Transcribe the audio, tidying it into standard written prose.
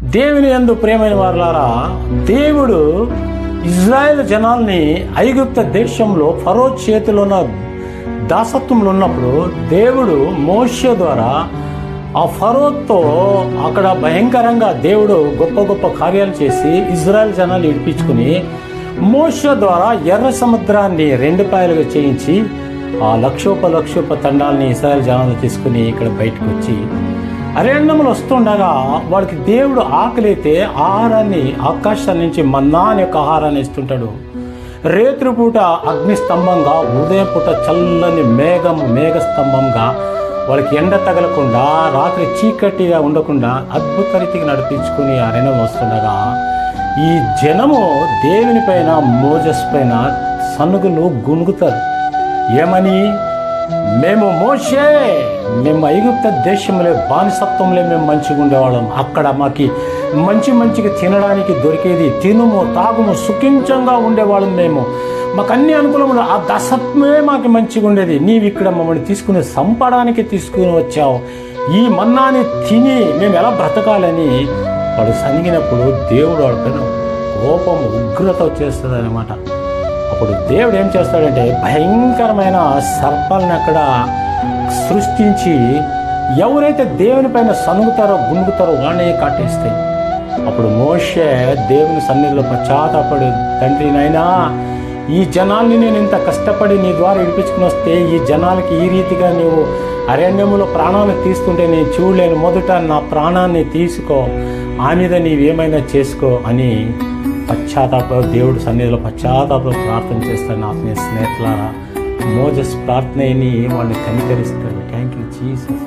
దేవుని యందు ప్రియమైన వారలారా, దేవుడు ఇజ్రాయెల్ జనాల్ని ఐగుప్త దేశంలో ఫరో చేతిలో ఉన్న దాసత్వంలో ఉన్నప్పుడు దేవుడు మోషే ద్వారా ఆ ఫరోతో అక్కడ భయంకరంగా దేవుడు గొప్ప గొప్ప కార్యాలు చేసి ఇజ్రాయెల్ జనాలు ఇడిపించుకుని మోషే ద్వారా ఎర్ర సముద్రాన్ని 2 పాయలుగా చేయించి ఆ లక్షోప తండాలని ఇజ్రాయెల్ జనాలు తీసుకుని ఇక్కడ బయటకు వచ్చి అరణ్యములు వస్తుండగా వాడికి దేవుడు ఆకలితే ఆహారాన్ని ఆకాశాల నుంచి మన్నా అనే యొక్క ఆహారాన్ని ఇస్తుంటాడు. రేత్రిపూట అగ్నిస్తంభంగా, ఉదయపూట చల్లని మేఘస్తంభంగా వాళ్ళకి ఎండ తగలకుండా, రాత్రి చీకటిగా ఉండకుండా అద్భుత రీతిగా నడిపించుకుని అరణ్యం వస్తుండగా ఈ జనము దేవుని పైన మోజెస్ పైన సనుగులు గుణుగుతారు. ఏమని? మేము ఐగుప్త దేశంలో బానిసత్వంలో మేము మంచిగా ఉండేవాళ్ళం. అక్కడ మాకు మంచిగా తినడానికి దొరికేది, తినుము తాగుము సుఖించంగా ఉండేవాళ్ళం. మాకు అన్ని అనుకూలంలో ఆ దశత్వమే మాకు మంచిగా ఉండేది. నీవు ఇక్కడ మమ్మల్ని తీసుకుని వచ్చావు. ఈ మన్నాని తిని మేము ఎలా బ్రతకాలని వాడు సనిగినప్పుడు దేవుడు వాడిపైన కోపం ఉగ్రత వచ్చేస్తుంది అన్నమాట. అప్పుడు దేవుడు ఏం చేస్తాడంటే భయంకరమైన సర్పాలను అక్కడ సృష్టించి ఎవరైతే దేవుని పైన సనుగుతారో గుణుగుతారో వాళ్ళని కాటేస్తాయి. అప్పుడు మోషే దేవుని సన్నిధిలో పశ్చాత్తాపడి, తండ్రి నాయనా, ఈ జనాల్ని నేను ఇంత కష్టపడి నీ ద్వారా విడిపించుకుని వస్తే ఈ జనాలకి ఈ రీతిగా నీవు అరణ్యములో ప్రాణాలు తీస్తుంటే నేను చూడలేను. మొదట నా ప్రాణాన్ని తీసుకో, ఆ మీద నీవేమైనా చేసుకో అని దేవుడు సన్నిధిలో పశ్చాత్తాపం ప్రార్థన చేస్తాడు. నా స్నేహితులారా, మోజెస్ ప్రార్థనని వాళ్ళని కనికరిస్తాడు. Thank you Jesus.